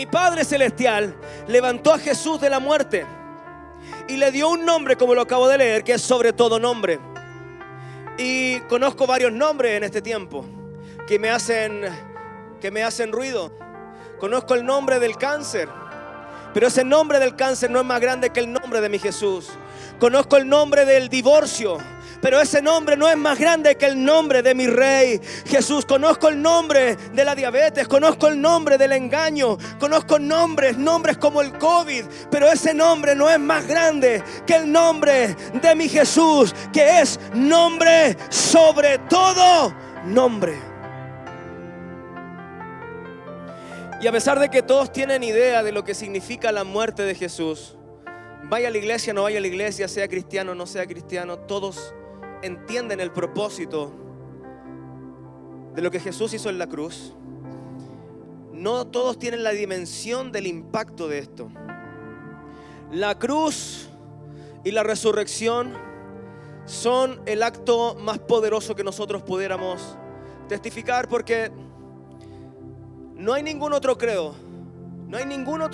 mi Padre Celestial levantó a Jesús de la muerte y le dio un nombre, como lo acabo de leer, que es sobre todo nombre. Y conozco varios nombres en este tiempo que me hacen ruido. Conozco el nombre del cáncer, pero ese nombre del cáncer no es más grande que el nombre de mi Jesús. Conozco el nombre del divorcio, pero ese nombre no es más grande que el nombre de mi Rey Jesús. Conozco el nombre de la diabetes, conozco el nombre del engaño, conozco nombres como el COVID, pero ese nombre no es más grande que el nombre de mi Jesús, que es nombre sobre todo nombre. Y a pesar de que todos tienen idea de lo que significa la muerte de Jesús, vaya a la iglesia, no vaya a la iglesia, sea cristiano, no sea cristiano, todos entienden el propósito de lo que Jesús hizo en la cruz. No todos tienen la dimensión del impacto de esto. La cruz y la resurrección son el acto más poderoso que nosotros pudiéramos testificar, porque no hay ningún otro credo, no hay ninguna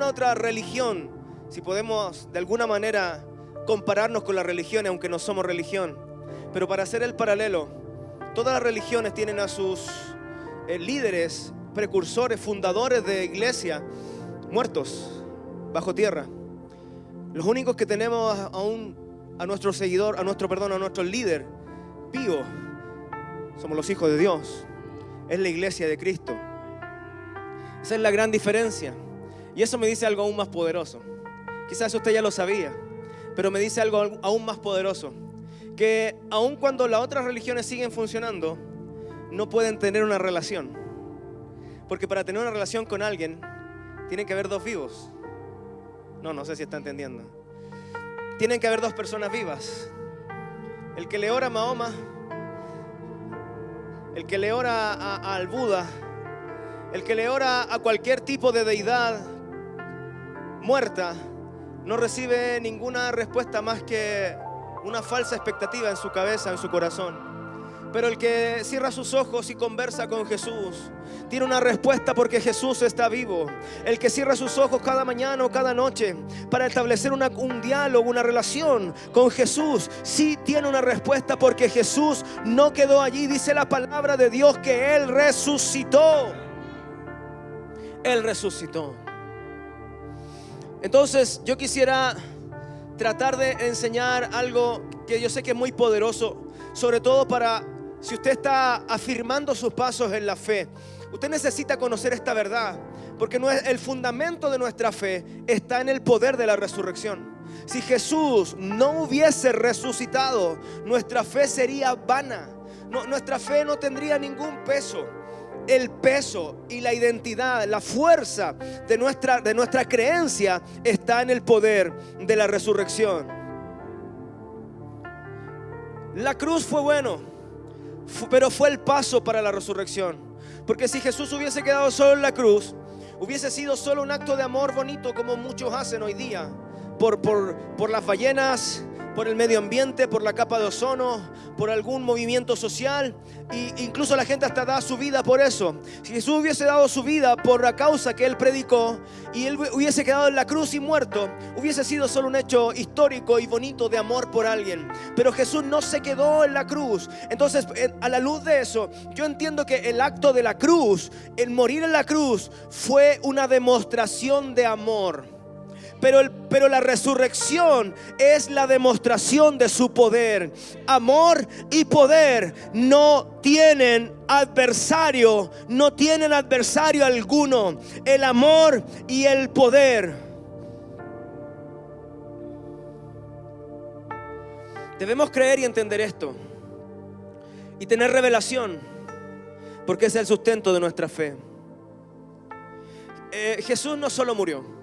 otra religión, si podemos de alguna manera compararnos con las religiones, aunque no somos religión. Pero para hacer el paralelo, todas las religiones tienen a sus líderes, precursores, fundadores de iglesia muertos bajo tierra. Los únicos que tenemos aún a nuestro líder vivo somos los hijos de Dios. Es la iglesia de Cristo. Esa es la gran diferencia. Y eso me dice algo aún más poderoso. Quizás usted ya lo sabía, pero me dice algo aún más poderoso, que aun cuando las otras religiones siguen funcionando, no pueden tener una relación, porque para tener una relación con alguien tienen que haber dos vivos. No sé si está entendiendo. Tienen que haber dos personas vivas. El que le ora a Mahoma, el que le ora al Buda, el que le ora a cualquier tipo de deidad muerta, no recibe ninguna respuesta más que una falsa expectativa en su cabeza, en su corazón. Pero el que cierra sus ojos y conversa con Jesús tiene una respuesta, porque Jesús está vivo. El que cierra sus ojos cada mañana o cada noche para establecer un diálogo, una relación con Jesús, sí tiene una respuesta, porque Jesús no quedó allí. Dice la palabra de Dios que Él resucitó. Él resucitó. Entonces yo quisiera tratar de enseñar algo que yo sé que es muy poderoso, sobre todo para si usted está afirmando sus pasos en la fe. Usted necesita conocer esta verdad, porque el fundamento de nuestra fe está en el poder de la resurrección. Si Jesús no hubiese resucitado, nuestra fe sería vana. Nuestra fe no tendría ningún peso. El peso y la identidad, la fuerza de nuestra creencia está en el poder de la resurrección. La cruz fue bueno, pero fue el paso para la resurrección. Porque si Jesús hubiese quedado solo en la cruz, hubiese sido solo un acto de amor bonito, como muchos hacen hoy día, por las ballenas, por el medio ambiente, por la capa de ozono, por algún movimiento social, e incluso la gente hasta da su vida por eso. Si Jesús hubiese dado su vida por la causa que Él predicó y Él hubiese quedado en la cruz y muerto, hubiese sido solo un hecho histórico y bonito de amor por alguien. Pero Jesús no se quedó en la cruz. Entonces, a la luz de eso, yo entiendo que el acto de la cruz, el morir en la cruz, fue una demostración de amor. Pero la resurrección es la demostración de su poder. Amor y poder no tienen adversario, alguno. El amor y el poder. Debemos creer y entender esto y tener revelación, porque es el sustento de nuestra fe. Jesús no solo murió.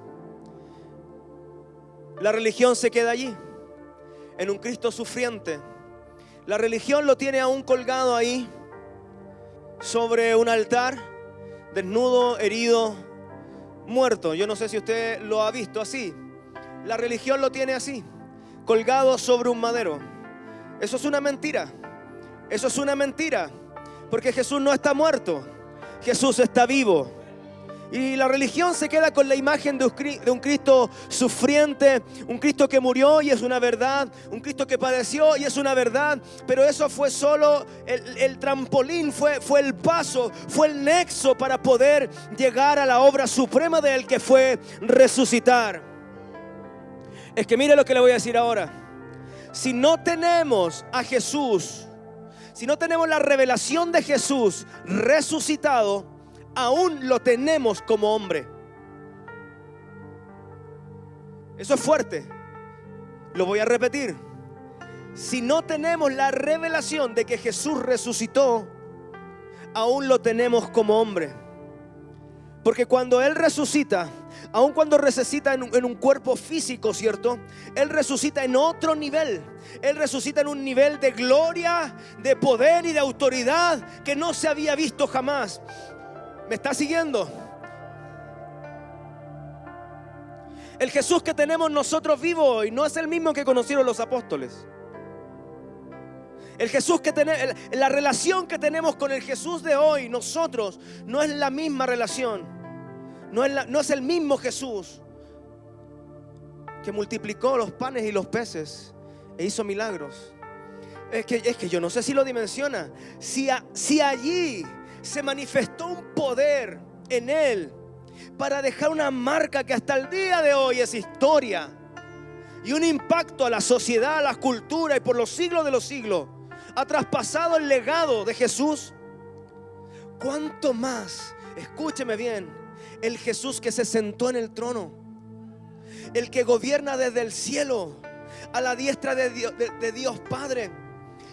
La religión se queda allí, en un Cristo sufriente. La religión lo tiene aún colgado ahí, sobre un altar, desnudo, herido, muerto. Yo no sé si usted lo ha visto así. La religión lo tiene así, colgado sobre un madero. Eso es una mentira. Eso es una mentira, porque Jesús no está muerto. Jesús está vivo. Y la religión se queda con la imagen de un Cristo sufriente, un Cristo que murió y es una verdad, un Cristo que padeció y es una verdad, pero eso fue solo el trampolín, fue el paso, fue el nexo para poder llegar a la obra suprema de Él, que fue resucitar. Es que mire lo que le voy a decir ahora. Si no tenemos a Jesús, si no tenemos la revelación de Jesús resucitado, aún lo tenemos como hombre. Eso es fuerte. Lo voy a repetir. Si no tenemos la revelación de que Jesús resucitó, aún lo tenemos como hombre. Porque cuando Él resucita, aun cuando resucita en un cuerpo físico, ¿cierto? Él resucita en otro nivel. Él resucita en un nivel de gloria, de poder y de autoridad que no se había visto jamás. ¿Me está siguiendo? El Jesús que tenemos nosotros vivo hoy no es el mismo que conocieron los apóstoles. El Jesús que tenemos, la relación que tenemos con el Jesús de hoy, nosotros, no es la misma relación. No es el mismo Jesús que multiplicó los panes y los peces e hizo milagros. Es que yo no sé si lo dimensiona. Si allí se manifestó un poder en Él para dejar una marca que hasta el día de hoy es historia y un impacto a la sociedad, a la cultura, y por los siglos de los siglos ha traspasado el legado de Jesús. ¿Cuánto más? Escúcheme bien. El Jesús que se sentó en el trono, el que gobierna desde el cielo a la diestra de Dios Padre,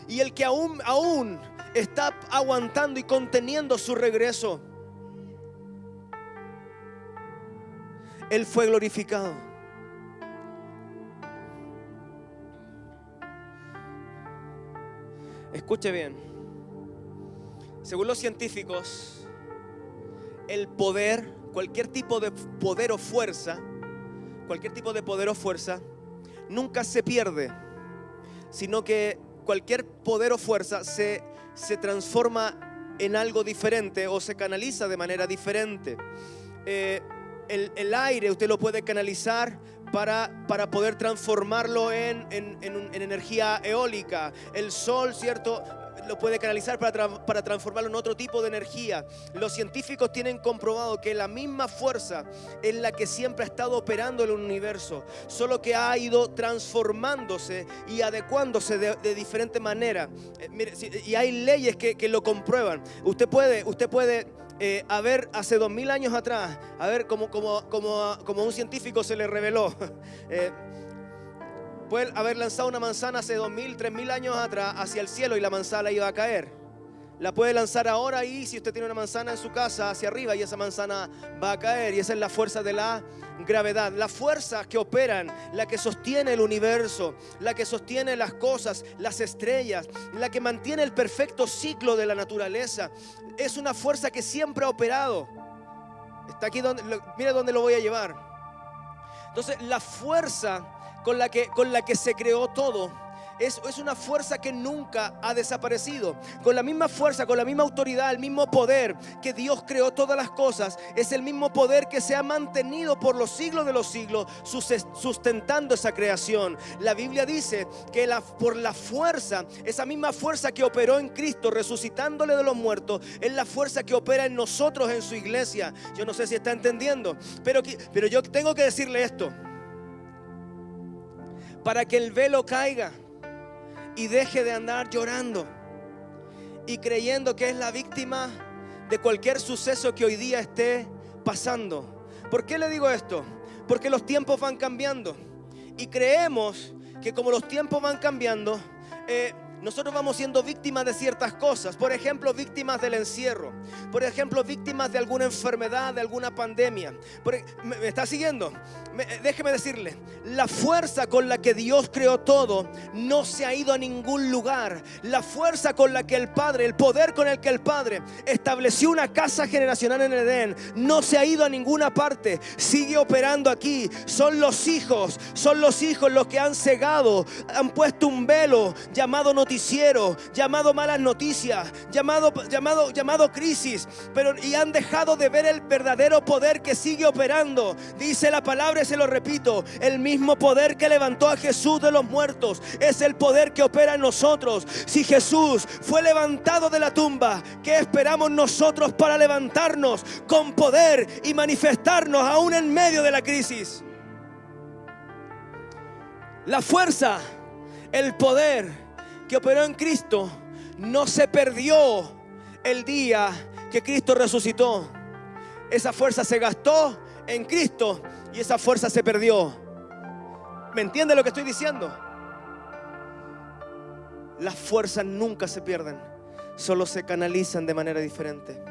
y el que aún está aguantando y conteniendo su regreso. Él fue glorificado. Escuche bien. Según los científicos, el poder, cualquier tipo de poder o fuerza, nunca se pierde, sino que cualquier poder o fuerza se transforma en algo diferente o se canaliza de manera diferente. El aire usted lo puede canalizar para poder transformarlo en energía eólica. El sol, ¿cierto?, lo puede canalizar para transformarlo en otro tipo de energía. Los científicos tienen comprobado que la misma fuerza es la que siempre ha estado operando en el universo, solo que ha ido transformándose y adecuándose de diferente manera. Y hay leyes que lo comprueban. Usted puede haber hace 2000 años atrás, a ver como un científico se le reveló, puede haber lanzado una manzana hace 2000, 3000 años atrás hacia el cielo y la manzana iba a caer. La puede lanzar ahora y si usted tiene una manzana en su casa hacia arriba y esa manzana va a caer. Y esa es la fuerza de la gravedad. Las fuerzas que operan, la que sostiene el universo, la que sostiene las cosas, las estrellas, la que mantiene el perfecto ciclo de la naturaleza, es una fuerza que siempre ha operado. Está aquí mira dónde lo voy a llevar. Entonces la fuerza con la que se creó todo es una fuerza que nunca ha desaparecido. Con la misma fuerza, con la misma autoridad, el mismo poder que Dios creó todas las cosas, es el mismo poder que se ha mantenido por los siglos de los siglos, sustentando esa creación. La Biblia dice que por la fuerza, esa misma fuerza que operó en Cristo resucitándole de los muertos, es la fuerza que opera en nosotros, en su iglesia. Yo no sé si está entendiendo, pero yo tengo que decirle esto. Para que el velo caiga y deje de andar llorando y creyendo que es la víctima de cualquier suceso que hoy día esté pasando. ¿Por qué le digo esto? Porque los tiempos van cambiando y creemos que como los tiempos van cambiando, nosotros vamos siendo víctimas de ciertas cosas. Por ejemplo, víctimas del encierro. Por ejemplo, víctimas de alguna enfermedad, de alguna pandemia. ¿Me está siguiendo? Déjeme decirle, la fuerza con la que Dios creó todo no se ha ido a ningún lugar. La fuerza con la que el Padre, el poder con el que el Padre estableció una casa generacional en Edén, no se ha ido a ninguna parte. Sigue operando aquí. Son los hijos los que han cegado, han puesto un velo llamado noticiero, llamado malas noticias, llamado crisis, y han dejado de ver el verdadero poder que sigue operando. Dice la palabra y se lo repito: el mismo poder que levantó a Jesús de los muertos es el poder que opera en nosotros. Si Jesús fue levantado de la tumba, ¿qué esperamos nosotros para levantarnos con poder y manifestarnos aún en medio de la crisis? La fuerza, el poder que operó en Cristo no se perdió el día que Cristo resucitó. Esa fuerza se gastó en Cristo y esa fuerza se perdió. ¿Me entiende lo que estoy diciendo? Las fuerzas nunca se pierden, solo se canalizan de manera diferente.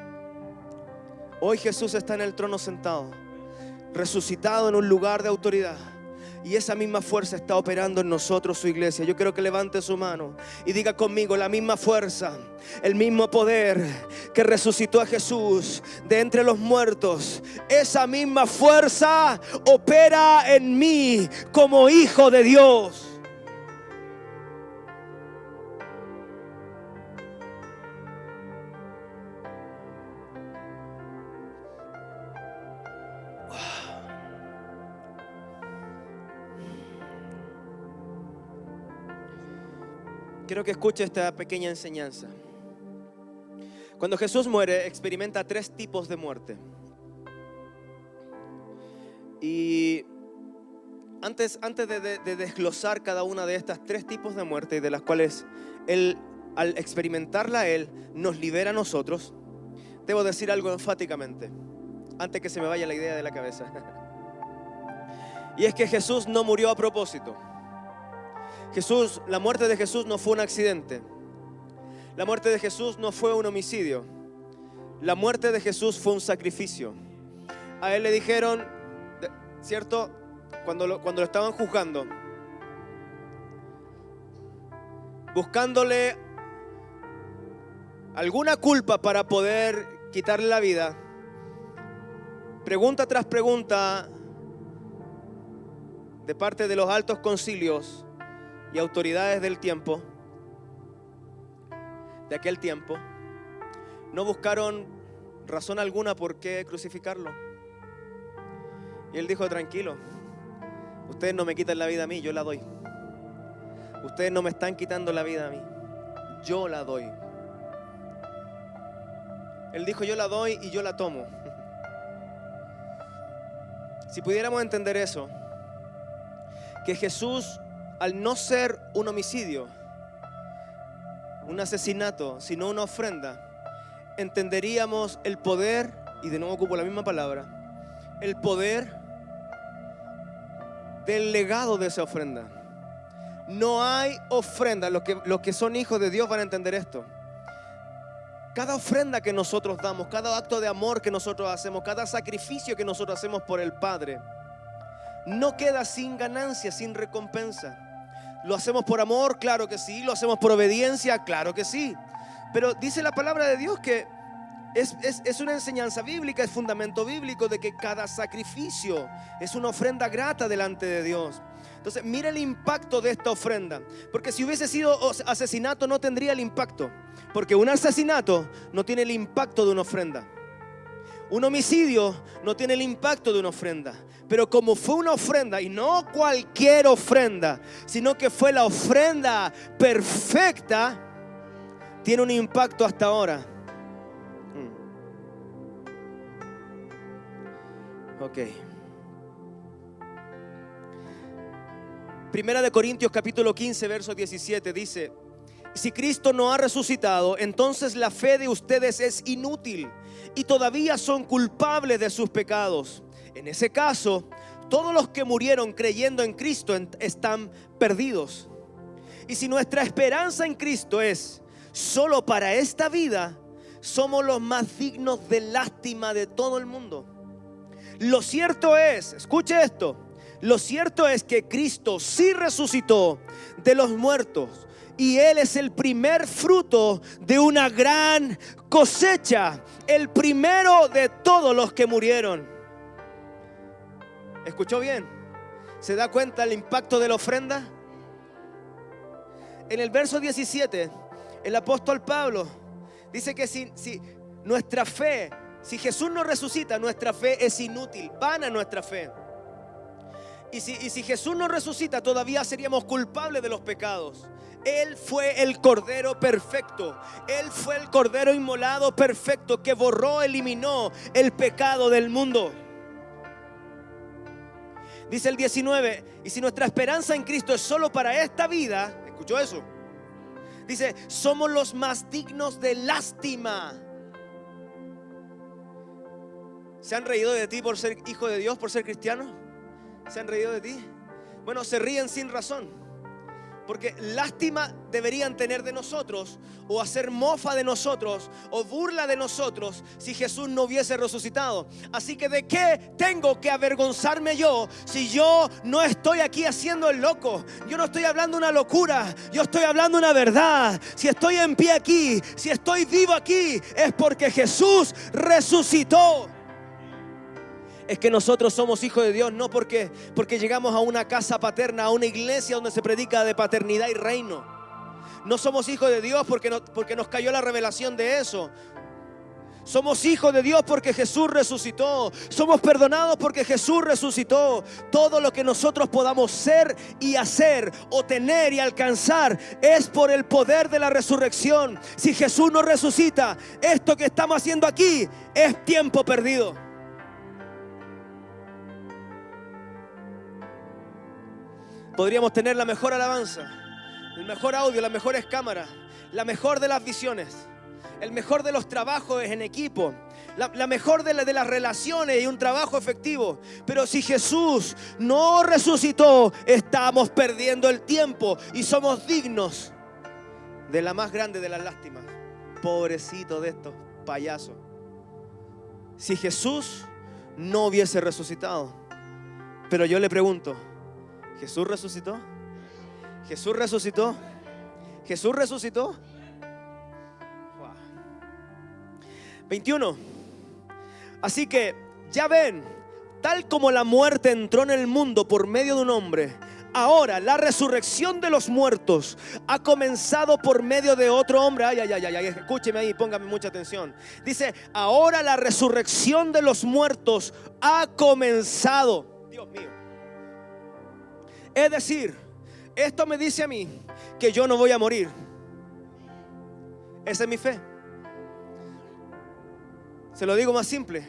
Hoy Jesús está en el trono sentado, resucitado en un lugar de autoridad. Y esa misma fuerza está operando en nosotros, su iglesia. Yo quiero que levante su mano y diga conmigo: la misma fuerza, el mismo poder que resucitó a Jesús de entre los muertos, esa misma fuerza opera en mí como hijo de Dios. Quiero que escuche esta pequeña enseñanza. Cuando Jesús muere, experimenta 3 tipos de muerte. Y antes de desglosar cada una de estas 3 tipos de muerte, de las cuales Él, al experimentarla Él, nos libera a nosotros, debo decir algo enfáticamente, antes que se me vaya la idea de la cabeza. Y es que Jesús no murió a propósito. La muerte de Jesús no fue un accidente. La muerte de Jesús no fue un homicidio. La muerte de Jesús fue un sacrificio. A Él le dijeron, ¿cierto? Cuando lo estaban juzgando, buscándole alguna culpa para poder quitarle la vida, pregunta tras pregunta de parte de los altos concilios y autoridades del tiempo, de aquel tiempo, no buscaron razón alguna por qué crucificarlo. Y Él dijo: tranquilo, ustedes no me quitan la vida a mí, yo la doy. Ustedes no me están quitando la vida a mí, yo la doy. Él dijo: yo la doy y yo la tomo. Si pudiéramos entender eso, que Jesús, al no ser un homicidio, un asesinato, sino una ofrenda, entenderíamos el poder, y de nuevo ocupo la misma palabra, el poder del legado de esa ofrenda. No hay ofrenda, los que son hijos de Dios van a entender esto. Cada ofrenda que nosotros damos, cada acto de amor que nosotros hacemos, cada sacrificio que nosotros hacemos por el Padre, no queda sin ganancia, sin recompensa. ¿Lo hacemos por amor? Claro que sí. ¿Lo hacemos por obediencia? Claro que sí. Pero dice la palabra de Dios que es una enseñanza bíblica, es fundamento bíblico de que cada sacrificio es una ofrenda grata delante de Dios. Entonces, mira el impacto de esta ofrenda. Porque si hubiese sido asesinato, no tendría el impacto. Porque un asesinato no tiene el impacto de una ofrenda. Un homicidio no tiene el impacto de una ofrenda. Pero como fue una ofrenda, y no cualquier ofrenda, sino que fue la ofrenda perfecta, tiene un impacto hasta ahora. Ok. Primera de Corintios capítulo 15 verso 17 dice: si Cristo no ha resucitado, entonces la fe de ustedes es inútil y todavía son culpables de sus pecados. En ese caso, todos los que murieron creyendo en Cristo están perdidos. Y si nuestra esperanza en Cristo es solo para esta vida, somos los más dignos de lástima de todo el mundo. Lo cierto es, escuche esto, lo cierto es que Cristo sí resucitó de los muertos y Él es el primer fruto de una gran cosecha, el primero de todos los que murieron. ¿Escuchó bien? ¿Se da cuenta el impacto de la ofrenda? en el verso 17, el apóstol Pablo dice que si nuestra fe, si Jesús no resucita, nuestra fe es inútil, vana nuestra fe. Y si Jesús no resucita, todavía seríamos culpables de los pecados. Él fue el Cordero perfecto. Él fue el Cordero inmolado perfecto que borró, eliminó el pecado del mundo. Dice el 19, y si nuestra esperanza en Cristo es solo para esta vida, ¿escuchó eso? Dice, somos los más dignos de lástima. ¿Se han reído de ti por ser hijo de Dios, por ser cristiano? ¿Se han reído de ti? Bueno, se ríen sin razón, porque lástima deberían tener de nosotros, o hacer mofa de nosotros, o burla de nosotros, si Jesús no hubiese resucitado. Así que ¿de qué tengo que avergonzarme yo si yo no estoy aquí haciendo el loco? Yo no estoy hablando una locura, yo estoy hablando una verdad. Si estoy en pie aquí, si estoy vivo aquí, es porque Jesús resucitó. Es que nosotros somos hijos de Dios, no porque llegamos a una casa paterna, a una iglesia donde se predica de paternidad y reino. No somos hijos de Dios porque nos cayó la revelación de eso. Somos hijos de Dios porque Jesús resucitó. Somos perdonados porque Jesús resucitó. Todo lo que nosotros podamos ser y hacer, o tener y alcanzar, es por el poder de la resurrección. Si Jesús no resucita, esto que estamos haciendo aquí es tiempo perdido. Podríamos tener la mejor alabanza, el mejor audio, las mejores cámaras, la mejor de las visiones, el mejor de los trabajos en equipo, la mejor de las relaciones y un trabajo efectivo. Pero si Jesús no resucitó, estamos perdiendo el tiempo y somos dignos de la más grande de las lástimas. Pobrecito de estos payasos. Si Jesús no hubiese resucitado. Pero yo le pregunto, ¿Jesús resucitó? ¿Jesús resucitó? ¿Jesús resucitó? Wow. 21. Así que ya ven, tal como la muerte entró en el mundo por medio de un hombre, ahora la resurrección de los muertos ha comenzado por medio de otro hombre. Ay, escúcheme ahí, póngame mucha atención. Dice, ahora la resurrección de los muertos ha comenzado. Dios mío. Es decir, esto me dice a mí que yo no voy a morir. Esa es mi fe. Se lo digo más simple,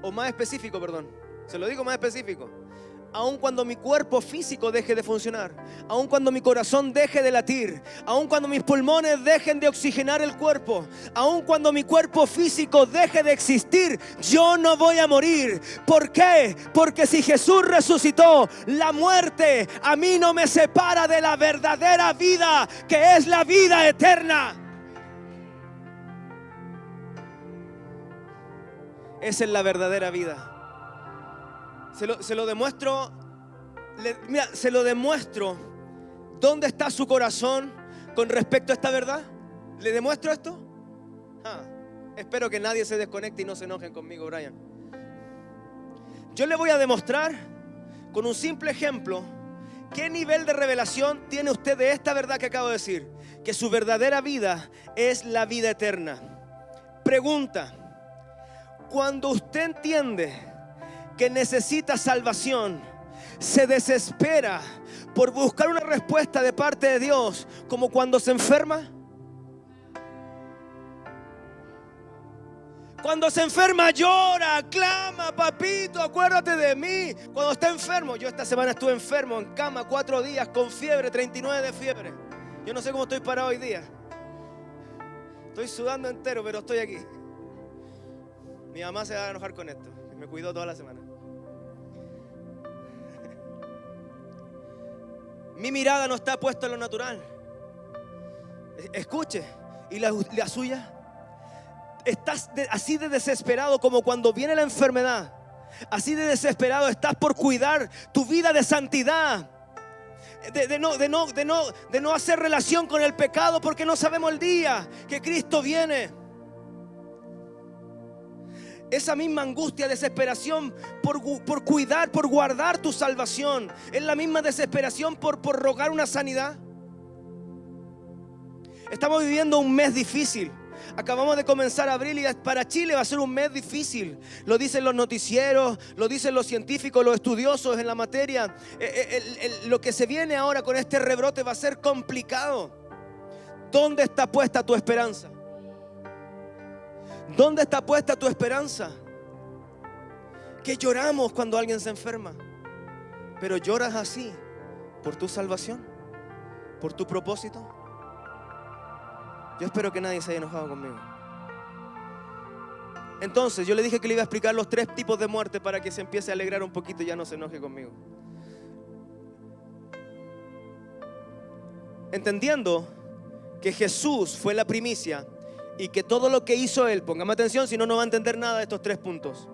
o más específico, perdón. Se lo digo más específico. Aun cuando mi cuerpo físico deje de funcionar, aun cuando mi corazón deje de latir, aun cuando mis pulmones dejen de oxigenar el cuerpo, aun cuando mi cuerpo físico deje de existir, yo no voy a morir. ¿Por qué? Porque si Jesús resucitó, la muerte a mí no me separa de la verdadera vida, que es la vida eterna. Esa es la verdadera vida. Se lo demuestro. Mira, se lo demuestro. ¿Dónde está su corazón con respecto a esta verdad? ¿Le demuestro esto? Espero que nadie se desconecte y no se enojen conmigo, Brian. Yo le voy a demostrar con un simple ejemplo qué nivel de revelación tiene usted de esta verdad que acabo de decir, que su verdadera vida es la vida eterna. Pregunta: cuando usted entiende que necesita salvación, se desespera por buscar una respuesta de parte de Dios, como cuando se enferma. Cuando se enferma llora, clama, papito, acuérdate de mí. Cuando está enfermo, yo esta semana estuve enfermo en cama 4 días con fiebre, 39 de fiebre. Yo no sé cómo estoy parado hoy día. Estoy sudando entero, pero estoy aquí. Mi mamá se va a enojar con esto. Me cuidó toda la semana. Mi mirada no está puesta en lo natural. Escuche. ¿Y la suya? Estás así de desesperado como cuando viene la enfermedad. Así de desesperado estás por cuidar tu vida de santidad. De no hacer relación con el pecado, porque no sabemos el día que Cristo viene. Esa misma angustia, desesperación por cuidar, por guardar tu salvación, es la misma desesperación por rogar una sanidad. Estamos viviendo un mes difícil. Acabamos de comenzar abril y para Chile va a ser un mes difícil. Lo dicen los noticieros, lo dicen los científicos, los estudiosos en la materia. Lo que se viene ahora con este rebrote va a ser complicado. ¿Dónde está puesta tu esperanza? ¿Dónde está puesta tu esperanza? Que lloramos cuando alguien se enferma, pero lloras así por tu salvación, por tu propósito. Yo espero que nadie se haya enojado conmigo. Entonces yo le dije que le iba a explicar los 3 tipos de muerte para que se empiece a alegrar un poquito y ya no se enoje conmigo. Entendiendo que Jesús fue la primicia y que todo lo que hizo Él, póngame atención, si no, no va a entender nada de estos 3 puntos.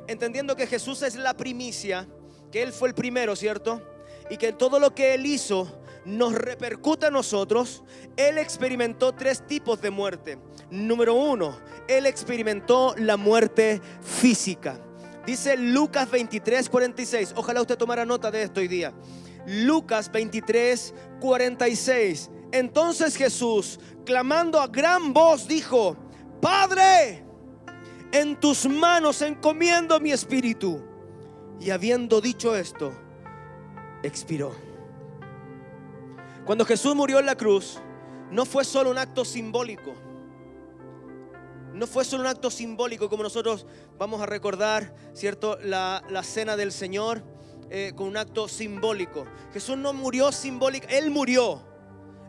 Entendiendo que Jesús es la primicia, que Él fue el primero, ¿cierto? Y que todo lo que Él hizo nos repercute a nosotros. Él experimentó 3 tipos de muerte. Número 1, Él experimentó la muerte física. Dice Lucas 23:46. Ojalá usted tomara nota de esto hoy día. Lucas 23:46. Entonces Jesús, clamando a gran voz, dijo: Padre, en tus manos encomiendo mi espíritu. Y habiendo dicho esto, expiró. Cuando Jesús murió en la cruz, no fue solo un acto simbólico. No fue solo un acto simbólico como nosotros vamos a recordar, ¿cierto? La cena del Señor con un acto simbólico. Jesús no murió simbólico, Él murió.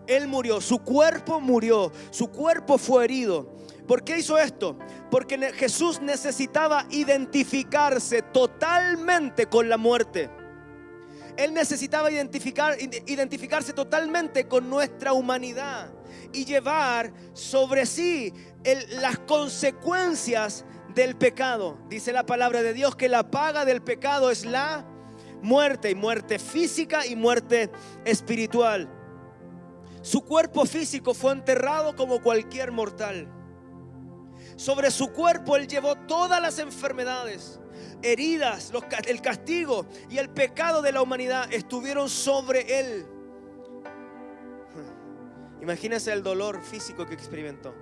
Él murió, su cuerpo murió, su cuerpo fue herido. ¿Por qué hizo esto? Porque Jesús necesitaba identificarse totalmente con la muerte. Él necesitaba identificarse totalmente con nuestra humanidad y llevar sobre sí las consecuencias del pecado. Dice la palabra de Dios que la paga del pecado es la muerte, y muerte física y muerte espiritual. Su cuerpo físico fue enterrado como cualquier mortal. Sobre su cuerpo Él llevó todas las enfermedades, heridas, el castigo y el pecado de la humanidad estuvieron sobre Él. Imagínense el dolor físico que experimentó.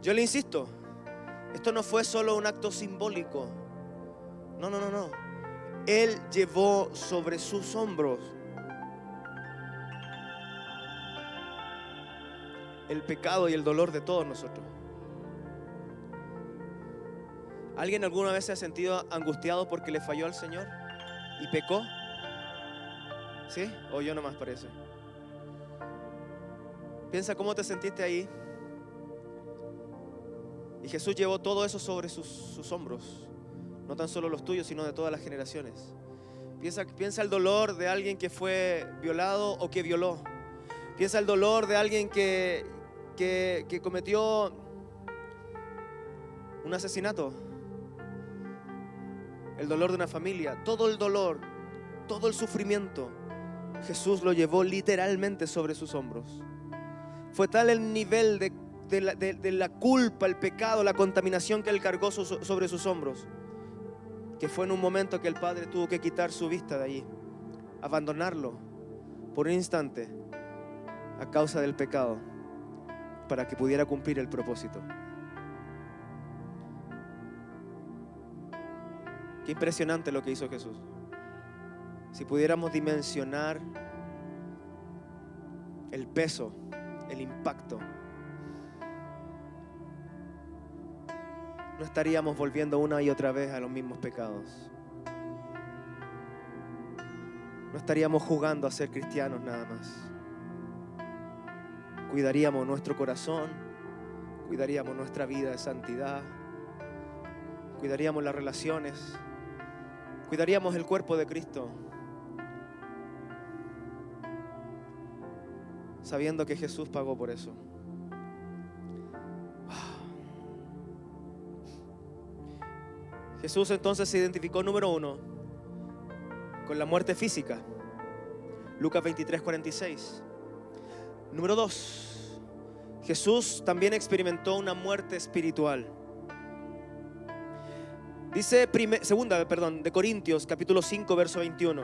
Yo le insisto, esto no fue solo un acto simbólico. No. Él llevó sobre sus hombros el pecado y el dolor de todos nosotros. ¿Alguien alguna vez se ha sentido angustiado porque le falló al Señor y pecó? ¿Sí? ¿O yo nomás parece? Piensa cómo te sentiste ahí. Y Jesús llevó todo eso sobre sus hombros. No tan solo los tuyos, sino de todas las generaciones. Piensa el dolor de alguien que fue violado o que violó. Piensa el dolor de alguien que cometió un asesinato. El dolor de una familia. Todo el dolor, todo el sufrimiento, Jesús lo llevó literalmente sobre sus hombros. Fue tal el nivel de la culpa, el pecado, la contaminación que Él cargó sobre sus hombros, que fue en un momento que el Padre tuvo que quitar su vista de allí, abandonarlo por un instante a causa del pecado, para que pudiera cumplir el propósito. Qué impresionante lo que hizo Jesús. Si pudiéramos dimensionar el peso, el impacto, no estaríamos volviendo una y otra vez a los mismos pecados. No estaríamos jugando a ser cristianos nada más. Cuidaríamos nuestro corazón, cuidaríamos nuestra vida de santidad, cuidaríamos las relaciones, cuidaríamos el cuerpo de Cristo, sabiendo que Jesús pagó por eso. Jesús entonces se identificó, número 1, con la muerte física. Lucas 23:46. Número 2, Jesús también experimentó una muerte espiritual. Dice de Corintios capítulo 5 verso 21.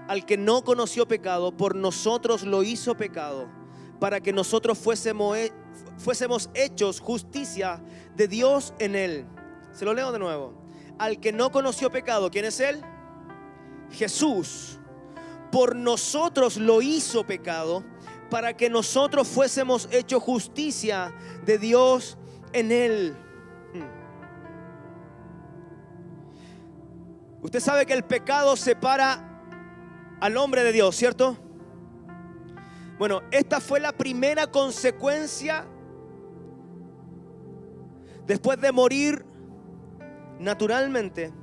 Al que no conoció pecado, por nosotros lo hizo pecado, para que nosotros fuésemos hechos justicia de Dios en Él. Se lo leo de nuevo. Al que no conoció pecado, ¿quién es Él? Jesús. Por nosotros lo hizo pecado, para que nosotros fuésemos hechos justicia de Dios en Él. Usted sabe que el pecado separa al hombre de Dios, ¿cierto? Bueno, esta fue la primera consecuencia después de morir naturalmente.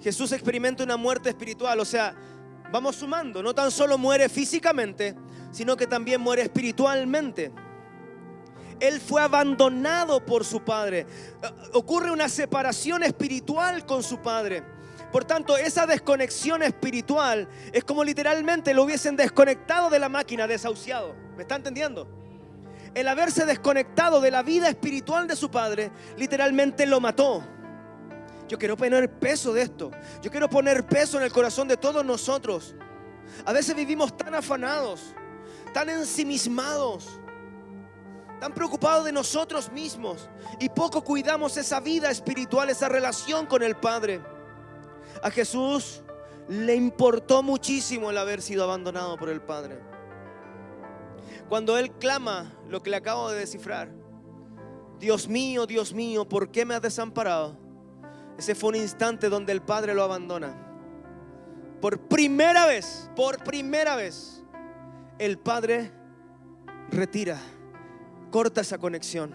Jesús experimenta una muerte espiritual, o sea, vamos sumando, no tan solo muere físicamente, sino que también muere espiritualmente. Él fue abandonado por su Padre. Ocurre una separación espiritual con su Padre. Por tanto, esa desconexión espiritual es como literalmente lo hubiesen desconectado de la máquina, desahuciado. ¿Me está entendiendo? El haberse desconectado de la vida espiritual de su Padre, literalmente lo mató. Yo quiero poner peso de esto. Yo quiero poner peso en el corazón de todos nosotros. A veces vivimos tan afanados, tan ensimismados, tan preocupados de nosotros mismos, y poco cuidamos esa vida espiritual, esa relación con el Padre. A Jesús le importó muchísimo el haber sido abandonado por el Padre. Cuando Él clama lo que le acabo de descifrar: Dios mío, ¿por qué me has desamparado? Ese fue un instante donde el Padre lo abandona. Por primera vez, el Padre retira, corta esa conexión,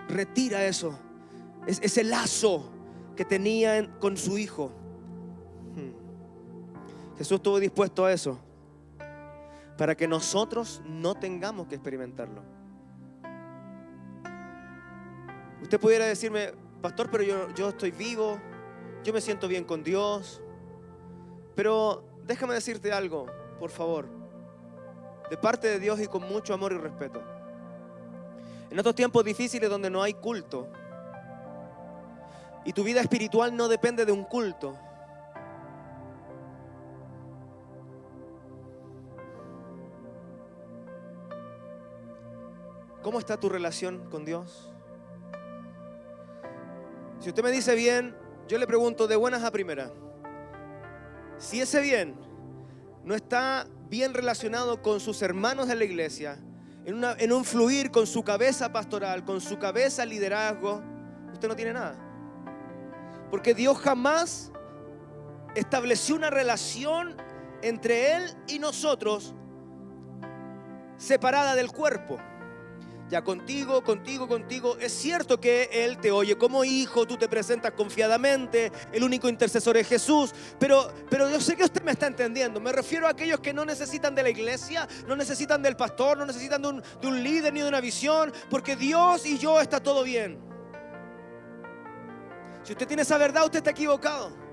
retira eso, ese lazo que tenía con su Hijo. Jesús estuvo dispuesto a eso para que nosotros no tengamos que experimentarlo. Usted pudiera decirme: pastor, pero yo estoy vivo, yo me siento bien con Dios. Pero déjame decirte algo, por favor, de parte de Dios y con mucho amor y respeto. En estos tiempos difíciles donde no hay culto y tu vida espiritual no depende de un culto, ¿cómo está tu relación con Dios? Si usted me dice bien, yo le pregunto de buenas a primeras. Si ese bien no está bien relacionado con sus hermanos de la iglesia, en un fluir con su cabeza pastoral, con su cabeza liderazgo, usted no tiene nada. Porque Dios jamás estableció una relación entre Él y nosotros separada del cuerpo. Ya contigo. Es cierto que Él te oye como hijo, tú te presentas confiadamente, el único intercesor es Jesús, pero yo sé que usted me está entendiendo. Me refiero a aquellos que no necesitan de la iglesia, no necesitan del pastor, no necesitan de un líder ni de una visión, porque Dios y yo está todo bien. Si usted tiene esa verdad, usted está equivocado.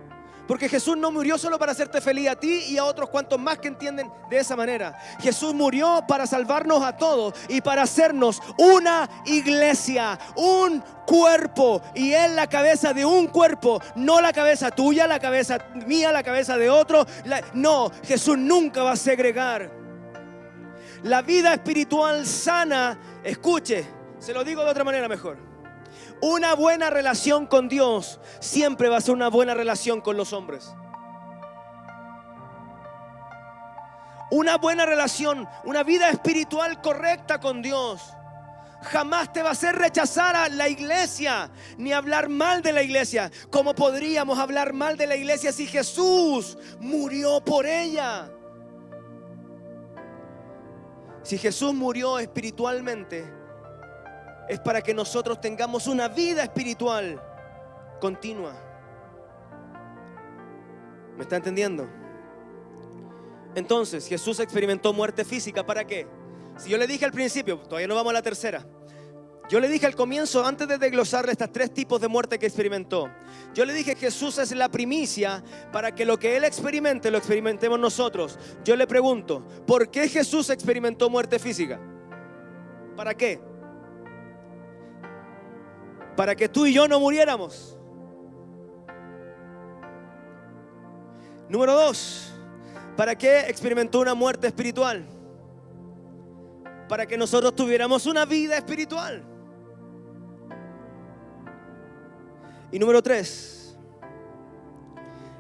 Porque Jesús no murió solo para hacerte feliz a ti y a otros cuantos más que entienden de esa manera. Jesús murió para salvarnos a todos y para hacernos una iglesia, un cuerpo. Y Él la cabeza de un cuerpo, no la cabeza tuya, la cabeza mía, la cabeza de otro. No, Jesús nunca va a segregar. La vida espiritual sana, escuche, se lo digo de otra manera mejor. Una buena relación con Dios siempre va a ser una buena relación con los hombres. Una buena relación, una vida espiritual correcta con Dios jamás te va a hacer rechazar a la iglesia, ni hablar mal de la iglesia. ¿Cómo podríamos hablar mal de la iglesia si Jesús murió por ella? Si Jesús murió espiritualmente, es para que nosotros tengamos una vida espiritual continua. ¿Me está entendiendo? Entonces, Jesús experimentó muerte física. ¿Para qué? Si yo le dije al principio, todavía no vamos a la tercera. Yo le dije al comienzo, antes de desglosarle estos 3 tipos de muerte que experimentó, yo le dije: Jesús es la primicia para que lo que Él experimente, lo experimentemos nosotros. Yo le pregunto, ¿por qué Jesús experimentó muerte física? ¿Para qué? Para que tú y yo no muriéramos. Número 2, ¿para qué experimentó una muerte espiritual? para que nosotros tuviéramos una vida espiritual. Y número 3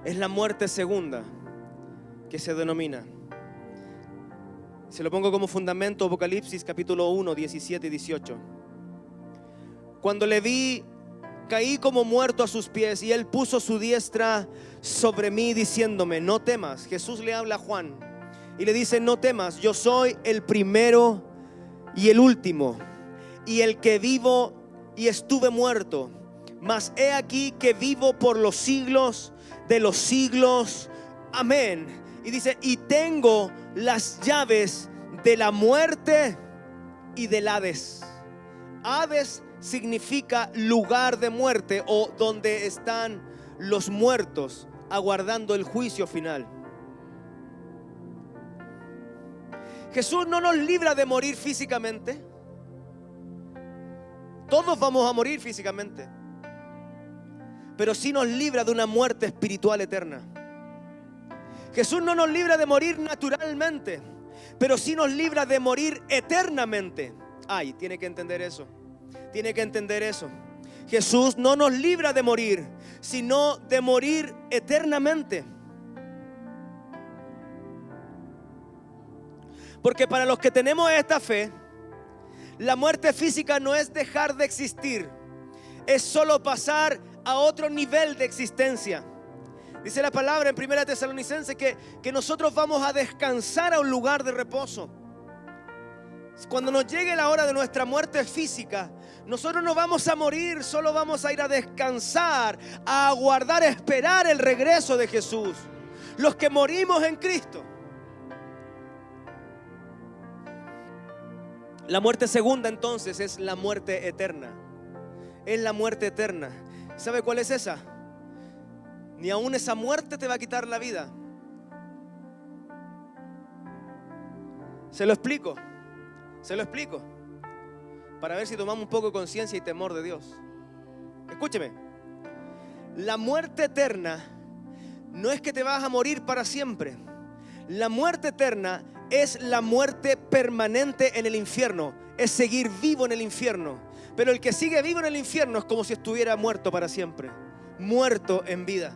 es la muerte segunda, que se denomina, se lo pongo como fundamento, Apocalipsis capítulo 1, 17 y 18. Cuando le vi, caí como muerto a sus pies, y él puso su diestra sobre mí diciéndome: no temas. Jesús le habla a Juan y le dice: no temas, yo soy el primero y el último, y el que vivo y estuve muerto, mas he aquí que vivo por los siglos de los siglos. Amén. Y dice: y tengo las llaves de la muerte y del Hades. Hades significa lugar de muerte, o donde están los muertos aguardando el juicio final. Jesús no nos libra de morir físicamente. Todos vamos a morir físicamente, pero sí nos libra de una muerte espiritual eterna. Jesús no nos libra de morir naturalmente, pero sí nos libra de morir eternamente. Ay, tiene que entender eso. Tiene que entender eso. Jesús no nos libra de morir, sino de morir eternamente. Porque para los que tenemos esta fe, la muerte física no es dejar de existir, es solo pasar a otro nivel de existencia. Dice la palabra en 1 Tesalonicenses que nosotros vamos a descansar a un lugar de reposo. Cuando nos llegue la hora de nuestra muerte física, nosotros no vamos a morir, solo vamos a ir a descansar, a aguardar, a esperar el regreso de Jesús. Los que morimos en Cristo. La muerte segunda entonces es la muerte eterna. Es la muerte eterna. ¿Sabe cuál es esa? Ni aún esa muerte te va a quitar la vida. Se lo explico. Para ver si tomamos un poco de conciencia y temor de Dios. Escúcheme. La muerte eterna no es que te vas a morir para siempre. La muerte eterna es la muerte permanente en el infierno. Es seguir vivo en el infierno. Pero el que sigue vivo en el infierno es como si estuviera muerto para siempre. Muerto en vida.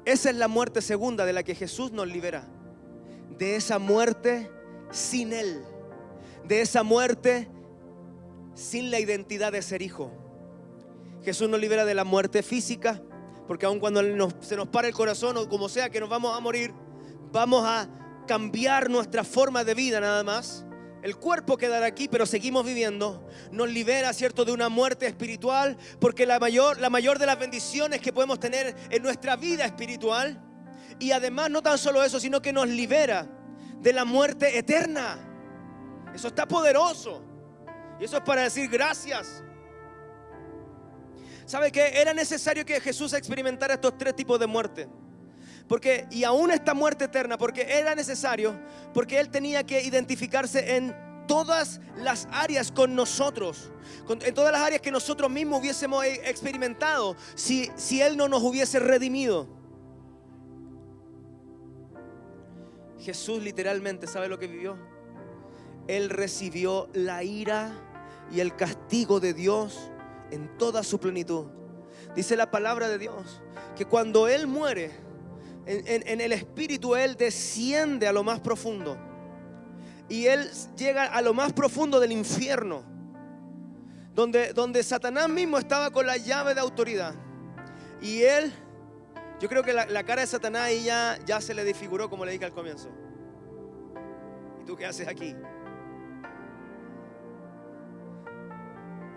Esa es la muerte segunda de la que Jesús nos libera. De esa muerte sin Él. De esa muerte sin la identidad de ser hijo. Jesús nos libera de la muerte física, porque aun cuando se nos para el corazón o como sea que nos vamos a morir, vamos a cambiar nuestra forma de vida nada más. El cuerpo quedará aquí, pero seguimos viviendo. Nos libera, ¿cierto?, de una muerte espiritual, porque la mayor de las bendiciones que podemos tener en nuestra vida espiritual. Y además no tan solo eso, sino que nos libera de la muerte eterna. Eso está poderoso. Y eso es para decir gracias. ¿Sabe qué? Era necesario que Jesús experimentara estos 3 tipos de muerte. Y aún esta muerte eterna, porque era necesario, porque Él tenía que identificarse en todas las áreas con nosotros, en todas las áreas que nosotros mismos hubiésemos experimentado si Él no nos hubiese redimido. Jesús literalmente, ¿sabe lo que vivió? Él recibió la ira y el castigo de Dios en toda su plenitud. Dice la palabra de Dios que cuando Él muere, en el espíritu Él desciende a lo más profundo. Y Él llega a lo más profundo del infierno, donde Satanás mismo estaba con la llave de autoridad. Y Él, yo creo que la cara de Satanás ahí ya se le desfiguró, como le dije al comienzo. ¿Y tú qué haces aquí?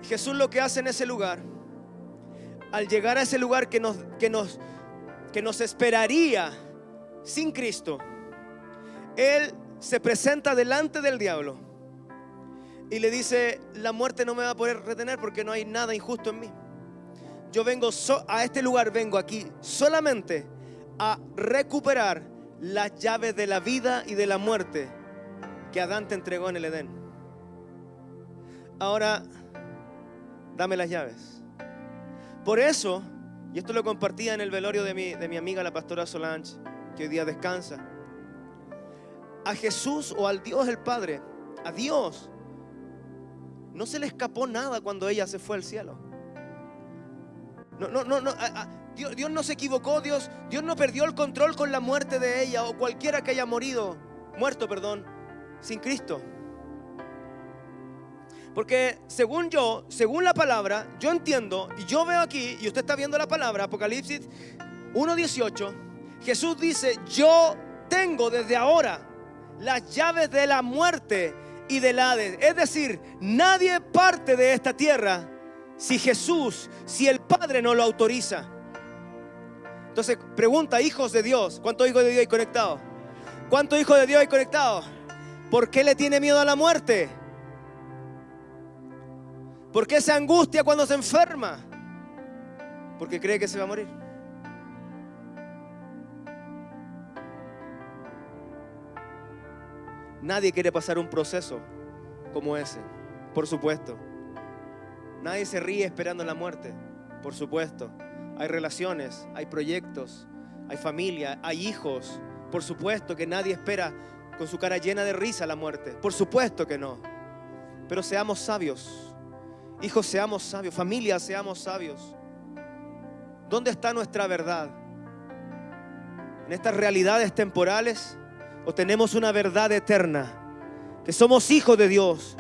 Jesús lo que hace en ese lugar, al llegar a ese lugar que nos esperaría sin Cristo, Él se presenta delante del diablo y le dice: la muerte no me va a poder retener porque no hay nada injusto en mí. Yo vengo a este lugar, vengo aquí solamente a recuperar las llaves de la vida y de la muerte que Adán te entregó en el Edén. Ahora, dame las llaves. Por eso, y esto lo compartía en el velorio de mi amiga la pastora Solange, que hoy día descansa. a Jesús o al Dios el Padre, a Dios, no se le escapó nada cuando ella se fue al cielo. Dios no se equivocó, Dios no perdió el control con la muerte de ella o cualquiera que haya muerto, sin Cristo. Porque según la palabra, yo entiendo y yo veo aquí, y usted está viendo la palabra, Apocalipsis 1:18, Jesús dice: yo tengo desde ahora las llaves de la muerte y del Hades. Es decir, nadie parte de esta tierra si el Padre no lo autoriza. Entonces pregunta: hijos de Dios, ¿cuántos hijos de Dios hay conectados? ¿Cuántos hijos de Dios hay conectados? ¿Por qué le tiene miedo a la muerte? ¿Por qué se angustia cuando se enferma? Porque cree que se va a morir. Nadie quiere pasar un proceso como ese, por supuesto. Nadie se ríe esperando la muerte, por supuesto. Hay relaciones, hay proyectos, hay familia, hay hijos. Por supuesto que nadie espera con su cara llena de risa la muerte. Por supuesto que no. Pero seamos sabios. Hijos, seamos sabios. Familia, seamos sabios. ¿Dónde está nuestra verdad? ¿En estas realidades temporales? ¿O tenemos una verdad eterna? Que somos hijos de Dios,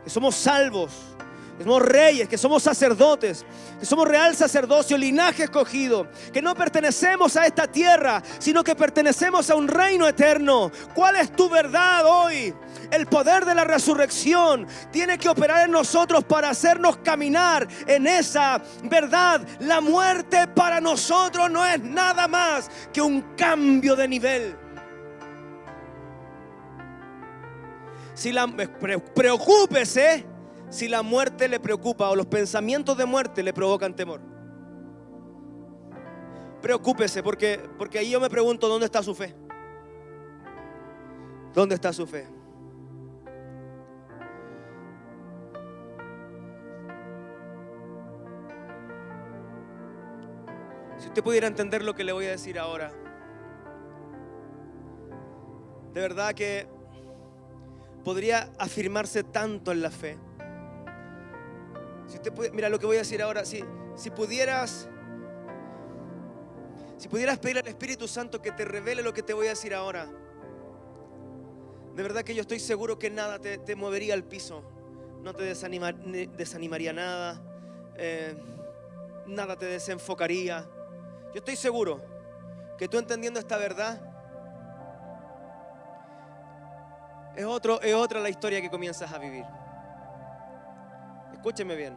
que somos salvos, que somos reyes, que somos sacerdotes, que somos real sacerdocio, linaje escogido, que no pertenecemos a esta tierra, sino que pertenecemos a un reino eterno. ¿Cuál es tu verdad hoy? El poder de la resurrección tiene que operar en nosotros para hacernos caminar en esa verdad. La muerte para nosotros no es nada más que un cambio de nivel. Preocúpese si la muerte le preocupa o los pensamientos de muerte le provocan temor. Preocúpese porque ahí yo me pregunto: ¿dónde está su fe? ¿Dónde está su fe? Si usted pudiera entender lo que le voy a decir ahora, de verdad que podría afirmarse tanto en la fe. Si usted puede, mira lo que voy a decir ahora. Si pudieras pedir al Espíritu Santo que te revele lo que te voy a decir ahora, de verdad que yo estoy seguro que nada te movería al piso. No te desanimaría nada, nada te desenfocaría. Yo estoy seguro que tú, entendiendo esta verdad, es otra la historia que comienzas a vivir. Escúcheme bien.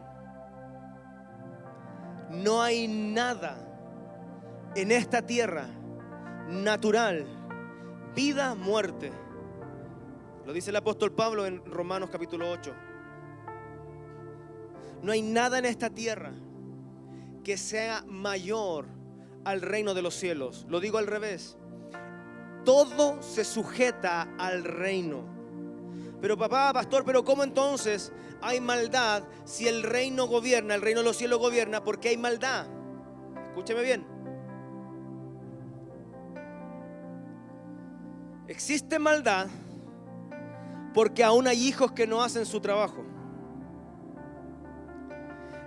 No hay nada en esta tierra natural, vida, muerte. Lo dice el apóstol Pablo en Romanos capítulo 8. No hay nada en esta tierra que sea mayor al reino de los cielos. Lo digo al revés. Todo se sujeta al reino. Pero pastor, pero ¿cómo entonces hay maldad si el reino gobierna, el reino de los cielos gobierna? ¿Por qué hay maldad? Escúcheme bien. Existe maldad porque aún hay hijos que no hacen su trabajo.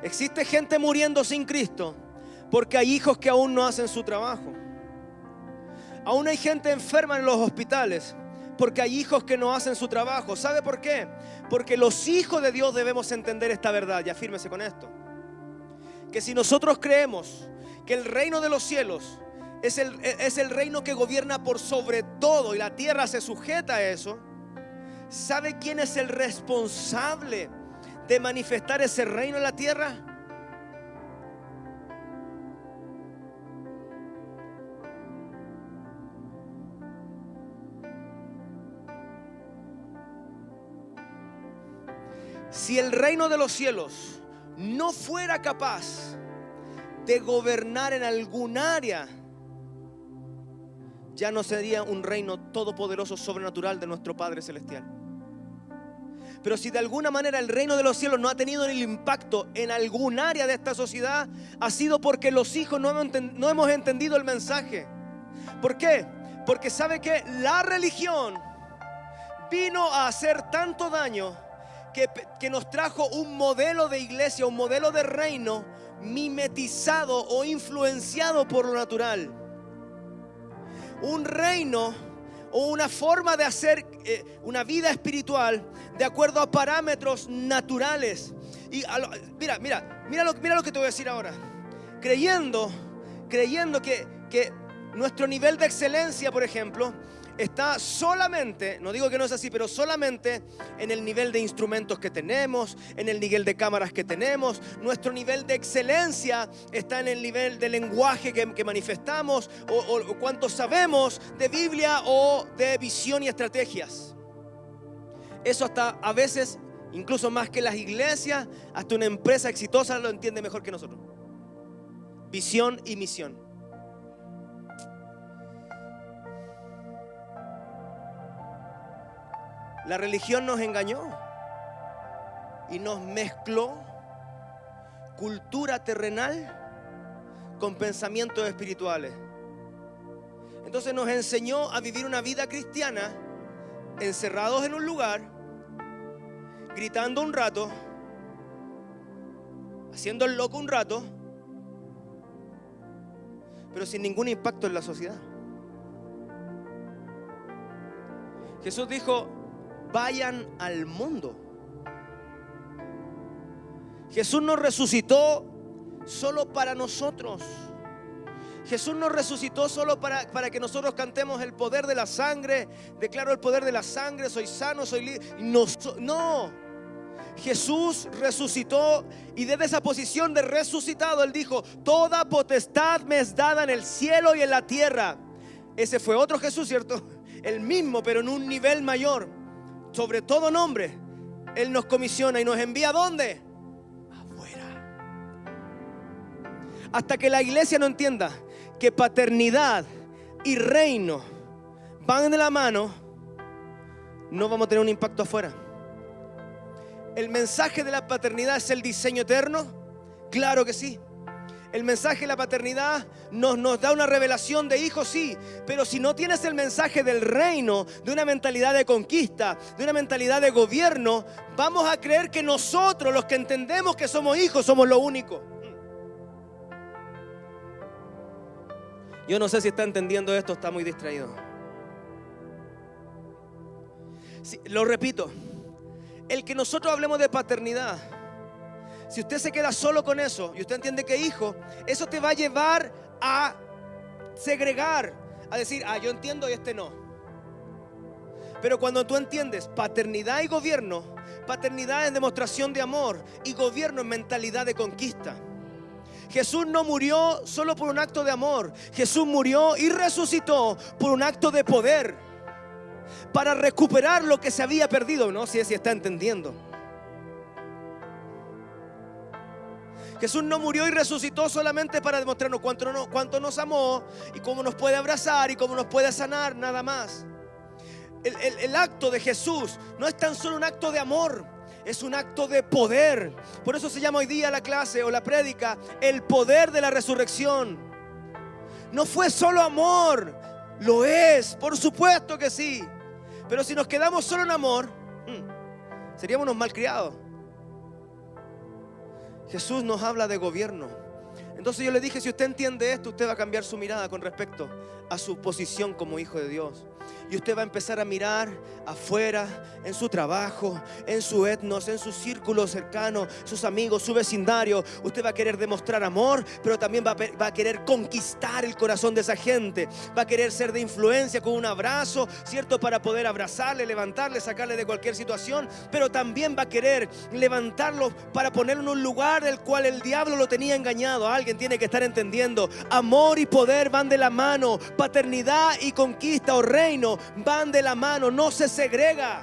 Existe gente muriendo sin Cristo porque hay hijos que aún no hacen su trabajo. Aún hay gente enferma en los hospitales porque hay hijos que no hacen su trabajo. ¿Sabe por qué? Porque los hijos de Dios debemos entender esta verdad. Y afírmese con esto: que si nosotros creemos que el reino de los cielos es el reino que gobierna por sobre todo y la tierra se sujeta a eso, ¿sabe quién es el responsable de manifestar ese reino en la tierra? Si el reino de los cielos no fuera capaz de gobernar en algún área, ya no sería un reino todopoderoso, sobrenatural de nuestro Padre Celestial. Pero si de alguna manera el reino de los cielos no ha tenido el impacto en algún área de esta sociedad, ha sido porque los hijos no hemos entendido el mensaje. ¿Por qué? Porque sabe que la religión vino a hacer tanto daño que nos trajo un modelo de iglesia, un modelo de reino mimetizado o influenciado por lo natural. Un reino o una forma de hacer una vida espiritual de acuerdo a parámetros naturales. Y mira lo que te voy a decir ahora. Creyendo que nuestro nivel de excelencia, por ejemplo, está solamente, no digo que no es así, pero solamente en el nivel de instrumentos que tenemos, en el nivel de cámaras que tenemos. Nuestro nivel de excelencia está en el nivel de lenguaje que manifestamos o cuánto sabemos de Biblia o de visión y estrategias. Eso hasta a veces, incluso más que las iglesias, hasta una empresa exitosa lo entiende mejor que nosotros. Visión y misión. La religión nos engañó y nos mezcló cultura terrenal con pensamientos espirituales. Entonces nos enseñó a vivir una vida cristiana encerrados en un lugar, gritando un rato, haciendo el loco un rato, pero sin ningún impacto en la sociedad. Jesús dijo: vayan al mundo. Jesús nos resucitó solo para nosotros. Jesús nos resucitó solo para que nosotros cantemos el poder de la sangre. Declaro el poder de la sangre, soy sano, soy libre. No. Jesús resucitó y desde esa posición de resucitado Él dijo: toda potestad me es dada en el cielo y en la tierra. Ese fue otro Jesús, ¿cierto? El mismo, pero en un nivel mayor. Sobre todo nombre, Él nos comisiona y nos envía ¿a dónde? Afuera. Hasta que la iglesia no entienda que paternidad y reino van de la mano, no vamos a tener un impacto afuera. ¿El mensaje de la paternidad es el diseño eterno? Claro que sí. El mensaje de la paternidad nos da una revelación de hijos, sí. Pero si no tienes el mensaje del reino, de una mentalidad de conquista, de una mentalidad de gobierno, vamos a creer que nosotros, los que entendemos que somos hijos, somos lo único. Yo no sé si está entendiendo esto, está muy distraído. Sí, lo repito, el que nosotros hablemos de paternidad, si usted se queda solo con eso y usted entiende que hijo, eso te va a llevar a segregar, a decir: yo entiendo y este no. Pero cuando tú entiendes paternidad y gobierno, paternidad es demostración de amor y gobierno es mentalidad de conquista. Jesús no murió solo por un acto de amor. Jesús murió y resucitó por un acto de poder, para recuperar lo que se había perdido. No sé si está entendiendo. Jesús no murió y resucitó solamente para demostrarnos cuánto nos amó y cómo nos puede abrazar y cómo nos puede sanar, nada más. El acto de Jesús no es tan solo un acto de amor, es un acto de poder. Por eso se llama hoy día la clase o la prédica el poder de la resurrección. No fue solo amor, lo es, por supuesto que sí. Pero si nos quedamos solo en amor, seríamos unos malcriados. Jesús nos habla de gobierno. Entonces yo le dije: si usted entiende esto, usted va a cambiar su mirada con respecto a su posición como hijo de Dios. Y usted va a empezar a mirar afuera, en su trabajo, en su etnos, en su círculo cercano, sus amigos, su vecindario. Usted va a querer demostrar amor, pero también va a querer conquistar el corazón de esa gente. Va a querer ser de influencia con un abrazo, ¿cierto? Para poder abrazarle, levantarle, sacarle de cualquier situación. Pero también va a querer levantarlo para ponerlo en un lugar del cual el diablo lo tenía engañado. Alguien tiene que estar entendiendo: amor y poder van de la mano. Paternidad y conquista o reino van de la mano, no se segrega.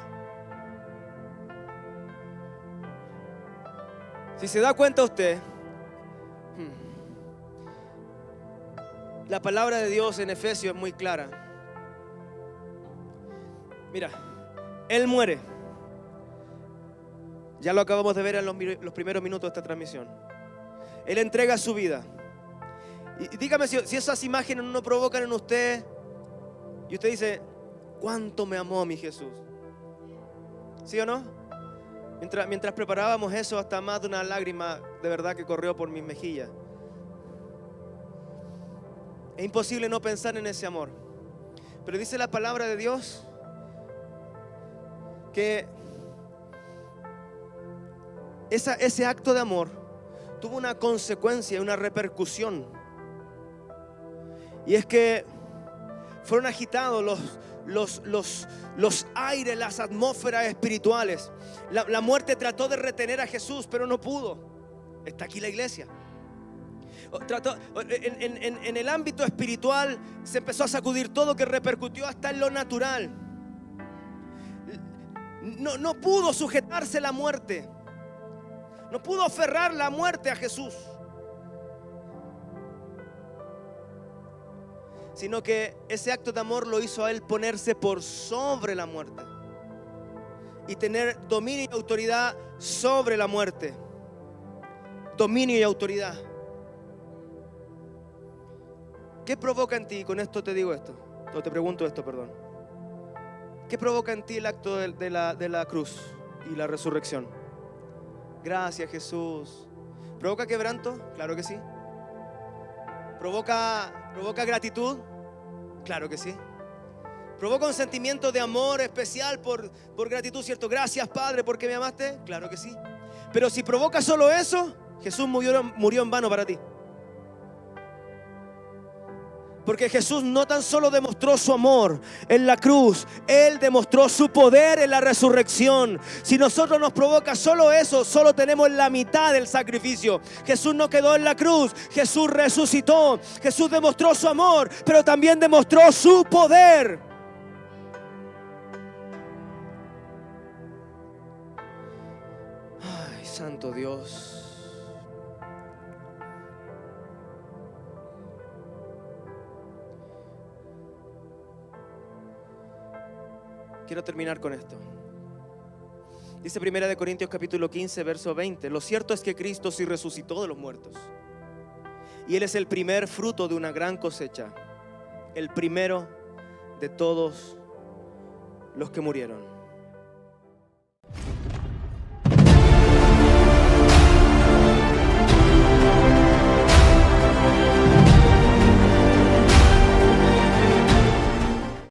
Si se da cuenta usted, la palabra de Dios en Efesios es muy clara. Mira, Él muere. Ya lo acabamos de ver en los primeros minutos de esta transmisión. Él entrega su vida. Y dígame si esas imágenes no provocan en usted, y usted dice: ¿cuánto me amó mi Jesús? ¿Sí o no? Mientras preparábamos eso, hasta más de una lágrima de verdad que corrió por mis mejillas. Es imposible no pensar en ese amor. Pero dice la palabra de Dios que ese acto de amor tuvo una consecuencia, una repercusión. Y es que fueron agitados los aires, las atmósferas espirituales. La muerte trató de retener a Jesús, pero no pudo. Está aquí la iglesia. En el ámbito espiritual se empezó a sacudir todo, que repercutió hasta en lo natural. No pudo sujetarse la muerte. No pudo aferrar la muerte a Jesús, sino que ese acto de amor lo hizo a él ponerse por sobre la muerte y tener dominio y autoridad sobre la muerte. Dominio y autoridad. ¿Qué provoca en ti? Con esto te digo esto, o te pregunto esto, perdón. ¿Qué provoca en ti el acto de la cruz y la resurrección? Gracias, Jesús. ¿Provoca quebranto? Claro que sí. ¿Provoca gratitud? Claro que sí. ¿Provoca un sentimiento de amor especial por gratitud, cierto? Gracias, Padre, porque me amaste. Claro que sí. Pero si provoca solo eso, Jesús murió en vano para ti. Porque Jesús no tan solo demostró su amor en la cruz, Él demostró su poder en la resurrección. Si nosotros nos provoca solo eso, solo tenemos la mitad del sacrificio. Jesús no quedó en la cruz, Jesús resucitó. Jesús demostró su amor, pero también demostró su poder. Ay, santo Dios. Quiero terminar con esto. Dice 1 Corintios capítulo 15, verso 20. Lo cierto es que Cristo sí resucitó de los muertos. Y Él es el primer fruto de una gran cosecha. El primero de todos los que murieron.